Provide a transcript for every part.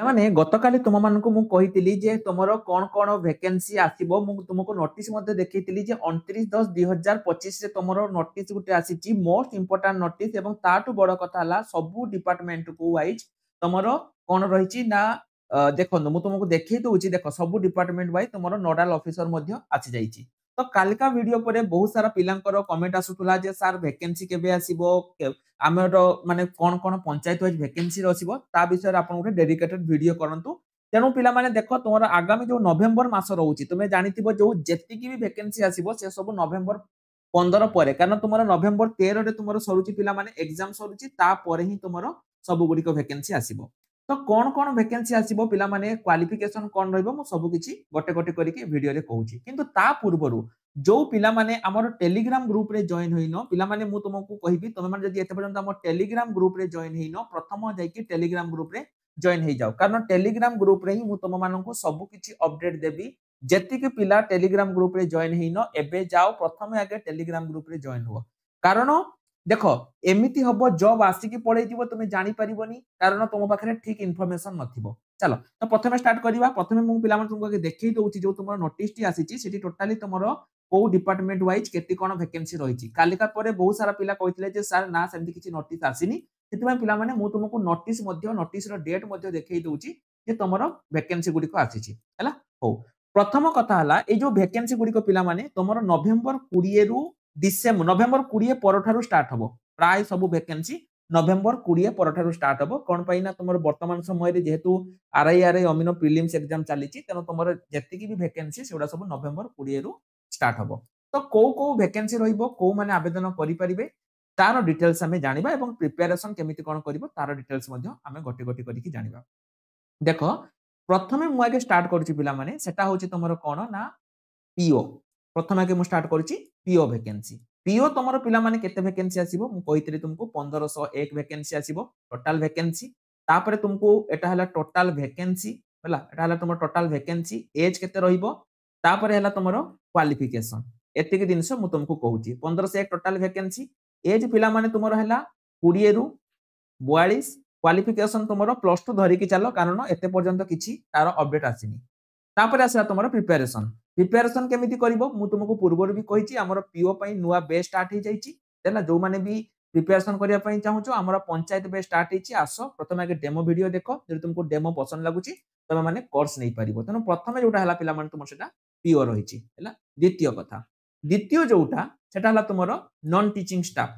ମାନେ ଗତକାଲି ତୁମମାନଙ୍କୁ ମୁଁ କହିଥିଲି ଯେ ତୁମର କଣ ଭେକେନ୍ସି ଆସିବ। ମୁଁ ତୁମକୁ ନୋଟିସ୍ ମଧ୍ୟ ଦେଖେଇଥିଲି ଯେ 29/10/2025 ରେ ତୁମର ନୋଟିସ୍ ଗୋଟେ ଆସିଛି, ମୋଷ୍ଟ ଇମ୍ପୋର୍ଟାଣ୍ଟ ନୋଟିସ୍। ଏବଂ ତାଠୁ ବଡ କଥା ହେଲା ସବୁ ଡିପାର୍ଟମେଣ୍ଟକୁ ୱାଇଜ୍ ତୁମର କଣ ରହିଛି ନା ଦେଖନ୍ତୁ ମୁଁ ତୁମକୁ ଦେଖେଇ ଦଉଛି। ଦେଖ ସବୁ ଡିପାର୍ଟମେଣ୍ଟ ୱାଇଜ୍ ତୁମର ନୋଡାଲ ଅଫିସର ମଧ୍ୟ ଆସିଯାଇଛି। ତ କାଲିକା ଭିଡିଓ ପରେ ବହୁତ ସାରା ପିଲାଙ୍କର କମେଣ୍ଟ ଆସୁଥିଲା ଯେ ସାର୍ ଭେକେନ୍ସି କେବେ ଆସିବ, ଆମର ମାନେ କଣ ପଞ୍ଚାୟତ ୱାଇଜ୍ ଭେକେନ୍ସି ଆସିବ ତା ବିଷୟରେ ଆପଣ ଗୋଟେ ଡେଡିକେଟେଡ ଭିଡିଓ କରନ୍ତୁ। ତେଣୁ ପିଲାମାନେ ଦେଖ ତୁମର ଆଗାମୀ ଯୋଉ ନଭେମ୍ବର ମାସ ରହୁଛି, ତୁମେ ଜାଣିଥିବ ଯୋଉ ଯେତିକି ବି ଭେକେନ୍ସି ଆସିବ ସେ ସବୁ ନଭେମ୍ବର 15 ପରେ, କାରଣ ତୁମର ନଭେମ୍ବର 13 ରେ ତୁମର ସରୁଛି ପିଲାମାନେ ଏକ୍ସାମ ସରୁଛି, ତାପରେ ହିଁ ତୁମର ସବୁ ଗୁଡ଼ିକ ଭେକେନ୍ସି ଆସିବ। ତ କଣ ଭେକେନ୍ସି ଆସିବ ପିଲାମାନେ, କ୍ୱାଲିଫିକେସନ କଣ ରହିବ, ମୁଁ ସବୁ କିଛି ଗୋଟେ ଗୋଟେ କରିକି ଭିଡିଓରେ କହୁଛି। କିନ୍ତୁ ତା ପୂର୍ବରୁ ଯୋଉ ପିଲାମାନେ ଆମର ଟେଲିଗ୍ରାମ ଗ୍ରୁପରେ ଜଏନ୍ ହୋଇନ ପିଲାମାନେ, ମୁଁ ତୁମକୁ କହିବି ତୁମେ ମାନେ ଯଦି ଏତେ ପର୍ଯ୍ୟନ୍ତ ଆମ ଟେଲିଗ୍ରାମ ଗ୍ରୁପରେ ଜଏନ୍ ହେଇନ, ପ୍ରଥମ ଯାଇକି ଟେଲିଗ୍ରାମ ଗ୍ରୁପରେ ଜଏନ୍ ହେଇଯାଅ। କାରଣ ଟେଲିଗ୍ରାମ ଗ୍ରୁପରେ ହିଁ ମୁଁ ତୁମମାନଙ୍କୁ ସବୁ କିଛି ଅପଡେଟ ଦେବି। ଯେତିକି ପିଲା ଟେଲିଗ୍ରାମ ଗ୍ରୁପରେ ଜଏନ୍ ହେଇନ ଏବେ ଯାଅ ପ୍ରଥମେ ଆଗେ ଟେଲିଗ୍ରାମ ଗ୍ରୁପରେ ଜଏନ୍ ହୁଅ। କାରଣ ଦେଖ ଏମିତି ହବ ଜବ ଆସିକି ପଳେଇଯିବ, ତୁମେ ଜାଣିପାରିବନି, କାରଣ ତୁମ ପାଖରେ ଠିକ ଇନଫର୍ମେସନ ନଥିବ। ଚାଲ ତ ପ୍ରଥମେ ଷ୍ଟାର୍ଟ କରିବା। ପ୍ରଥମେ ମୁଁ ପିଲାମାନଙ୍କୁ ତୁମକୁ ଦେଖେଇ ଦଉଛି ଯୋଉ ତୁମର ନୋଟିସଟି ଆସିଛି ସେଠି ଟୋଟାଲି ତୁମର କୋଉ ଡିପାର୍ଟମେଣ୍ଟ ୱାଇଜ କେତେ କଣ ଭେକେନ୍ସି ରହିଛି। କାଲିକା ପରେ ବହୁତ ସାରା ପିଲା କହିଥିଲେ ଯେ ସାର୍ ନା ସେମିତି କିଛି ନୋଟିସ ଆସିନି, ସେଥିପାଇଁ ପିଲାମାନେ ମୁଁ ତୁମକୁ ନୋଟିସର ଡେଟ୍ ମଧ୍ୟ ଦେଖେଇ ଦଉଛି ଯେ ତମର ଭେକେନ୍ସି ଗୁଡ଼ିକ ଆସିଛି ହେଲା। ହଉ, ପ୍ରଥମ କଥା ହେଲା ଏଇ ଯୋଉ ଭେକେନ୍ସି ଗୁଡ଼ିକ ପିଲାମାନେ ତମର ନଭେମ୍ବର 20 ରୁ ନଭେମ୍ବର 20 ପରଠାରୁ ଷ୍ଟାର୍ଟ ହବ। ପ୍ରାୟ ସବୁ ଭେକେନ୍ସି ନଭେମ୍ବର 20 ପରଠାରୁ ଷ୍ଟାର୍ଟ ହବ। କଣ ପାଇଁ ନା ତମର ବର୍ତ୍ତମାନ ସମୟରେ ଯେହେତୁ ଆରଆଇ ଅମିନ ପ୍ରିଲିମ୍ସ ଏକ୍ସାମ ଚାଲିଛି, ତେଣୁ ତମର ଯେତିକି ବି ଭେକେନ୍ସି ସେଗୁଡ଼ା ସବୁ ନଭେମ୍ବର 20 ରୁ ଷ୍ଟାର୍ଟ ହବ। ତ କୋଉ ଭେକେନ୍ସି ରହିବ, କୋଉ ମାନେ ଆବେଦନ କରିପାରିବେ ତାର ଡିଟେଲ୍ସ ଆମେ ଜାଣିବା ଏବଂ ପ୍ରିପାରେସନ କେମିତି କଣ କରିବ ତାର ଡିଟେଲ୍ସ ମଧ୍ୟ ଆମେ ଗୋଟି ଗୋଟି କରିକି ଜାଣିବା। ଦେଖ ପ୍ରଥମେ ମୁଁ ଆগে ଷ୍ଟାର୍ଟ କରୁଛି ପିଲାମାନେ, ସେଟା ହଉଛି ତମର କଣ ନା ପିଓ। ପ୍ରଥମେ ଆগে ମୁଁ ଷ୍ଟାର୍ଟ କରୁଛି ପିଓ ଭେକେନ୍ସି। ପିଓ ତମର ପିଲାମାନେ କେତେ ଭେକେନ୍ସି ଆସିବ, ମୁଁ କହିଥିଲି ତୁମକୁ 1501 ଭେକେନ୍ସି ଆସିବ ଟୋଟାଲ ଭେକେନ୍ସି। ତାପରେ ତୁମକୁ ଏଟା ହେଲା ଟୋଟାଲ ଭେକେନ୍ସି ହେଲା, ଏଟା ହେଲା ତମର ଟୋଟାଲ ଭେକେନ୍ସି। ଏଜ କେତେ ରହିବ, ତାପରେ ହେଲା ତମର କ୍ୱାଲିଫିକେସନ। ଏତିକି ଜିନିଷ ମୁଁ ତୁମକୁ କହୁଛି। 1501 ଟୋଟାଲ ଭେକେନ୍ସି। ଏଜ ପିଲାମାନେ ତୁମର ହେଲା 20 ରୁ 42। କ୍ୱାଲିଫିକେସନ ତୁମର +2 ଧରିକି ଚାଲ, କାରଣ ଏତେ ପର୍ଯ୍ୟନ୍ତ କିଛି ତାର ଅପଡେଟ ଆସିନି। ତାପରେ ଆସିଲା ତମର ପ୍ରିପାରେସନ। ପ୍ରିପାରେସନ କେମିତି କରିବ, ମୁଁ ତୁମକୁ ପୂର୍ବରୁ ବି କହିଛି ଆମର ପିଓ ପାଇଁ ନୂଆ ବେଚ୍ ଷ୍ଟାର୍ଟ ହେଇଯାଇଛି ହେଲା। ଯୋଉମାନେ ବି ପ୍ରିପାରେସନ କରିବା ପାଇଁ ଚାହୁଁଛ, ଆମର ପଞ୍ଚାୟତ ବେଚ୍ ଷ୍ଟାର୍ଟ ହେଇଛି। ଆସ ପ୍ରଥମେ ଆଗେ ଡେମୋ ଭିଡିଓ ଦେଖ, ଯଦି ତୁମକୁ ଡେମୋ ପସନ୍ଦ ଲାଗୁଛି ତମେ ମାନେ କୋର୍ସ ନେଇପାରିବ। ତେଣୁ ପ୍ରଥମେ ଯୋଉଟା ହେଲା ପିଲାମାନେ ତୁମର ସେଟା ପିଓ ରହିଛି ହେଲା। ଦ୍ୱିତୀୟ ଯୋଉଟା ସେଟା ହେଲା ତୁମର ନନ୍ ଟିଚିଂ ଷ୍ଟାଫ।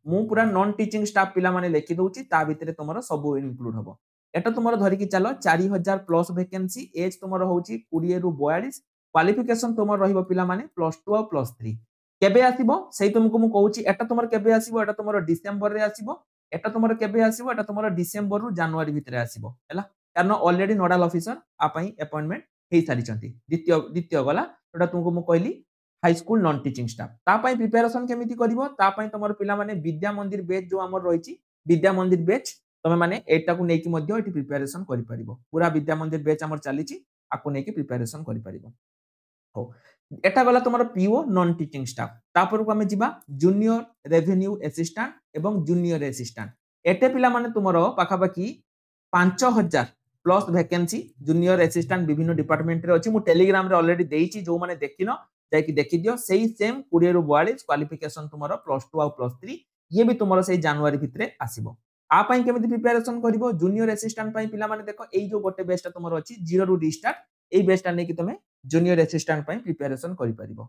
ମୁଁ ପୁରା ନନ୍ ଟିଚିଂ ଷ୍ଟାଫ ପିଲାମାନେ ଲେଖି ଦଉଛି, ତା ଭିତରେ ତୁମର ସବୁ ଇନକ୍ଲୁଡ ହବ। এটা তোমার ধরিকি চাল 4000 প্লস ভ্যাকেন্সি। এজ তোমার হচ্ছে 20 ରୁ 42। ক্ୱାলিফিকেসন তোমার রহিব পিলা মানে +2 ଆଉ +3। কেবে আসিব সেই তোমাকে মু কହୁছি। এটা তোমার কেবে আসিব, এটা তোমার ডিসেম্বর রে আসিব। এটা তোমার কেবে আসিব, এটা তোমার ডিসেম্বর রু জানুয়ারি ভিতরে আসিব হেলা। কারণ অলরেডি নোডাল অফিসর আপনি অ্যাপয়েন্টমেন্ট হই সারিছন্তি। দ্বিতীয় গলা ওটা তোমাকে মু কইলি high school non teaching staff. তা পাই প্রিপারেশন কেমিতি করিব, তা পাই তোমার পিলা মানে বিদ্যা মন্দির বেচ जो हमर রহিছি, বিদ্যা মন্দির বেচ তুমি মানে এইটাକୁ নেকি মধ্য এটি প্রিপারেশন করি পারিব। পুরা বিদ্যা মন্দির বেচ আমার চালিছি, আকু নেকি প্রিপারেশন করি পারিব। হো, এটা গলা তোমার পিও নন টিচিং স্টাফ। তারপরକୁ আমি ଯିବା জুনিয়র রেভিনিউ অ্যাসিস্ট্যান্ট এবং জুনিয়র অ্যাসিস্ট্যান্ট। এতে পিলা মানে তোমার পাখাপাখি 5000 প্লস ভ্যাকেন্সি জুনিয়র অ্যাসিস্ট্যান্ট বিভিন্ন ডিপার্টমেন্টরে ଅଛି। ମୁଁ ଟେଲିଗ୍ରାମରେ অলরেডি ଦେଇଛି, ଯୋଉମାନେ ଦେଖିନ ଯାଇକି ଦେଖିଦିଅ। ସେଇ ସେମ୍ 20 ରୁ 42 କ୍ୱାଲିଫିକେସନ ତୁମର +2 ଆଉ +3। ଇଏ ବି ତୁମର ସେଇ ଜାନୁଆରୀ ଭିତରେ ଆସିବ। आ ପାଇଁ କେମିତି ପ୍ରିପାରେସନ କରିବ, ଜୁନିୟର ଆସିଷ୍ଟାଣ୍ଟ ପାଇଁ ପିଲାମାନେ ଦେଖ ଏଇ ଯୋଉ ଗୋଟେ ବେଚଟା ତମର ଅଛି 0 ରୁ ରିଷ୍ଟାର୍ଟ, ଏଇ ବେଚଟା ନେଇକି ତମେ ଜୁନିୟର ଆସିଷ୍ଟାଣ୍ଟ ପାଇଁ ପ୍ରିପାରେସନ କରିପାରିବ।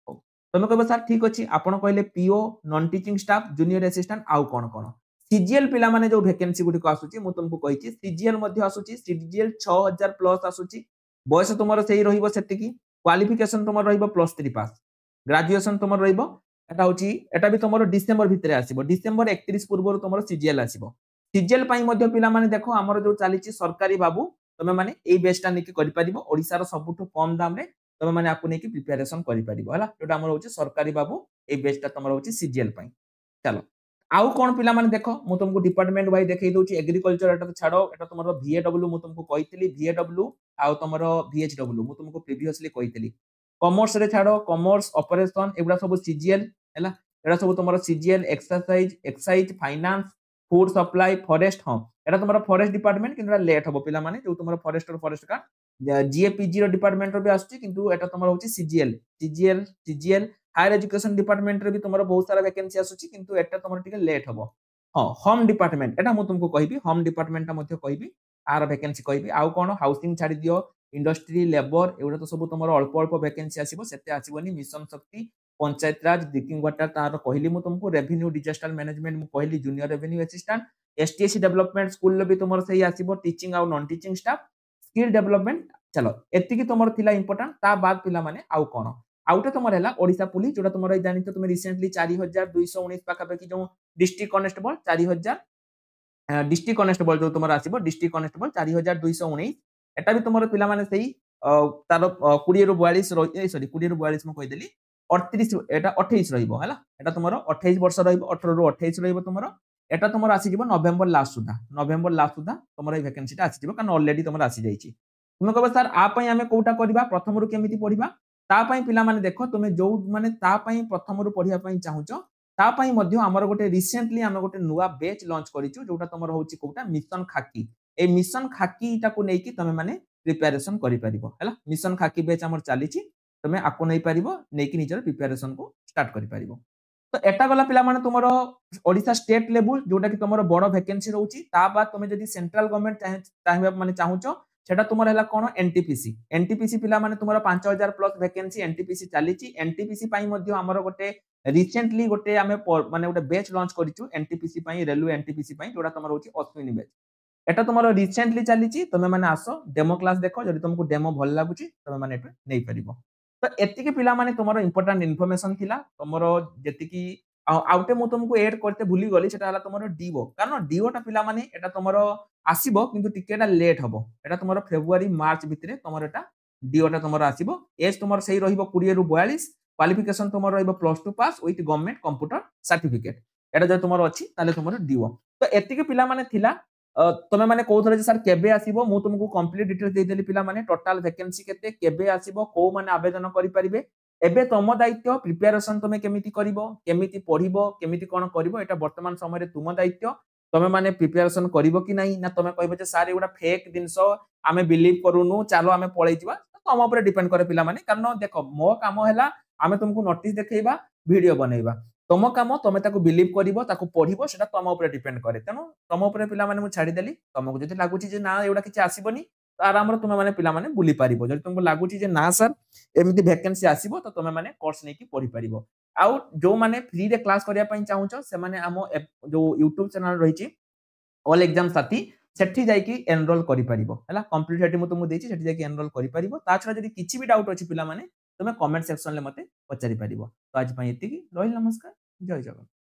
ହଉ, ତମେ କହିବ ସାର୍ ଠିକ ଅଛି, ଆପଣ କହିଲେ PO non teaching staff junior assistant ଆଉ କଣ କଣ। ସିଜିଏଲ ପିଲାମାନେ ଯୋଉ ଭେକେନ୍ସି ଗୁଡ଼ିକ ଆସୁଛି ମୁଁ ତୁମକୁ କହିଛି, ସିଜିଏଲ ମଧ୍ୟ ଆସୁଛି। ସିଜିଏଲ 6000 ପ୍ଲସ ଆସୁଛି। ବୟସ ତୁମର ସେଇ ରହିବ ସେତିକି। କ୍ୱାଲିଫିକେସନ ତୁମର ରହିବ +3 ପାସ୍। ଗ୍ରାଜୁଏସନ ତୁମର ରହିବ, এটা হচ্ছে এটা বি তোমার ডিসেম্বর ভিতরে আসিব। ডিসেম্বর 31 পূর্বରୁ তোমার সিজিএল আসিব। সিজিএল পাই মধ্য পিলা মানে দেখো আমার যে চালিছি সরকারি বাবু, তুমি মানে এই বেচটা নেকি করি পারিব। ওড়িশার সবুঠু কম দামরে তুমি মানে আপু নেকি প্রিপারেশন করি পারিব হলা। যেটা আমার হচ্ছে সরকারি বাবু, এই বেচটা তোমার হচ্ছে সিজিএল পাই। চলো আউ কোন পিলা মানে দেখো, মু তোমাকে ডিপার্টমেন্ট ওয়াইজ দেখাই দউছি। এগ্রিকলচর এটা তো ছাড়ো, এটা তোমার ভিএডব্লিউ মু তোমাকে কইতিলি। ভিএডব্লিউ আউ তোমার ভিএচডব্লিউ মু তোমাকে প্রিভিয়াসলি কইতিলি। কমর্স রে ছাড়ো, কমর্স অপারেশন এগুলা সব সিজিএল হেলা। এটা সব তোমার CGL, exercise, finance, food supply forest हाँ एटा तुमरा फॉरेस्ट डिपार्टमेंट किंतु लेट हबो पिला माने जो तुमरा फॉरेस्ट का जीएपीजी रो डिपार्टमेंट रो भी आछी किंतु एटा तुमरा होची सीजीएल हायर एजुकेशन डिपार्टमेंट रे भी तुमरा बहुत सारा वैकेंसी आछी किंतु एटा तुमरा टिके लेट हबो हाँ होम डिपार्टमेंट एटा मु तुमको कहबी होम डिपार्टमेंट मध्ये कहबी आर वैकेंसी कहबी आउ कोन हाउसिंग छाडी दियो इंडस्ट्री लेबर एउडा तो सब तुमरा अल्प अल्प वैकेंसी आसीबो सेते आसीबोनी मिशन शक्ति पंचायत राज ड्रिंकिंग वाटर तार कहली मु तुमको रेवेन्यू डिजास्टर मैनेजमेंट मु कहली junior revenue assistant ST SC development school भी तुमर सही आसीबो टीचिंग आउ non teaching staff skill development चलो एतिकी तुमर थिला इंपोर्टेंट ता बाद पिला माने आउ कोन आउटे तुमर हैला ओडिसा पुलिस जोटा तुमर जानितो तुम रिसेंटली 4219 पाखा पाखी जो डिस्ट्रिक्ट कांस्टेबल 4000 डिस्ट्रिक्ट कांस्टेबल जो तुमर आसीबो डिस्ट्रिक्ट कांस्टेबल 4219 एटा भी तुमर पिला माने सही तार 20 रु 42 सॉरी 20 रु 42 म कहि देली 38 एटा 28 रहिबो हैला एटा तुमर 28 वर्ष रहिबो 18 रु 28 रहिबो तुमर एटा तुमर आसी जिवो नवेम्बर लास्ट सुधा तुमर ए वैकेंसी आसी जिवो कारण ऑलरेडी तुमर आसी जाईची तुमे कहबो सर आ पई हमें कोटा करबा प्रथम रु केमिति पढिबा ता पई पिला माने देखो तुमे जो माने ता पई प्रथम रु पढिया पई चाहुचो ता पई मध्ये हमर गोटे रिसेंटली हम गोटे नुवा बैच लॉन्च करिचु जोटा तुमर होची कोटा मिशन खाकी ए मिशन खाकी टाको नै कि तुमे माने प्रिपरेशन करि परिबो हैला मिशन खाकी बैच हमर चालीची तुमे आको नै परिबो नै कि निजर प्रिपरेशन को स्टार्ट करि परिबो तो एटा गला पिला माने तुमरो ओडिसा स्टेट लेवल जोटा कि तुमरो बड़ वैकेंसी रहउची ता बाद तुमे जदी सेंट्रल गवर्नमेंट चाहे माने चाहुचो सेटा तुमर हैला कोन एनटीपीसी पिला माने तुमरो 5000 प्लस वैकेंसी एनटीपीसी चालीची एनटीपीसी पई मध्ये हमरो गोटे रिसेंटली गोटे आमे माने गोटे बैच लॉन्च करिचु एनटीपीसी पई रेलवे एनटीपीसी पई जोटा तुमरो होची अश्विनी बैच एटा तुमरो रिसेंटली चालीची तुमे माने आसो डेमो क्लास देखो जदी तुमको डेमो भल लागुची तुमे माने एटा नै परिबो तो एतिके पिला माने तुमरो इंपोर्टेंट इन्फॉर्मेशन थिला तुमरो जेतिकी आउटे मु तुमको ऐड करते भूली गली सेटा हला तुमरो डीओ कारण डीओ टा पिला माने एटा तुमरो आसीबो किंतु टिकेटा लेट हबो एटा तुमरो फेब्रुवारी मार्च भितरे तुमरो एटा डीओ टा तुमरो आसीबो एज तुमरो सही रहिबो 20 रु 42 क्वालिफिकेशन तुमरो रहिबो +2 पास विथ गवर्नमेंट कंप्यूटर सर्टिफिकेट एटा जे तुमरो अछि ताले तुमरो डीओ तो एतिके पिला माने थिला तमे माने कहउथले जे सर केबे आसीबो मु तुमको कंप्लीट डिटेल्स दे देली पिला माने टोटल वैकेंसी केते केबे आसीबो को माने आवेदन करि परिबे एबे तम दायित्व प्रिपरेशन तमे केमिति करिवो केमिति पढिबो केमिति कोन करिवो एटा वर्तमान समय रे तुम दायित्व तमे माने प्रिपरेशन करिवो कि नाही ना तमे कहबो जे सर एगुडा फेक दिनसो आमे बिलीव करूनु चालो आमे पळै जिवा तम ऊपर डिपेंड करे पिला माने कारण देखो मो काम हैला आमे तुमको नोटिस देखेइबा वीडियो बनैबा तम काम तमे ताको बिलीव करिवो ताको पढिवो सेटा तम ऊपर डिपेंड करे तेनु तम ऊपर पिला माने मु छाडी देली तमको जति लागुची जे ना एगुडा किछि आसीबोनी तो आराम रे तुमे माने पिला माने बुली पारिबो जति तुमको लागुची जे ना सर एमिति वैकेंसी आसीबो तो तुमे माने कोर्स नै कि पढि पारिबो आउ जो माने फ्री रे क्लास करिया पई चाहुचो से माने हमो जो YouTube चैनल रहिची ऑल एग्जाम साथी सेठी जाई कि एनरोल करि पारिबो हैला कंप्लीट हेटी मु तुमु देछि सेठी जाई कि एनरोल करि पारिबो ता छरा जदि किछि भी डाउट अछि पिला माने तुमे कमेंट सेक्शन ले मते पचारि पारिबो तो आज पई एतिकी रहिल नमस्कार जय जगन्नाथ।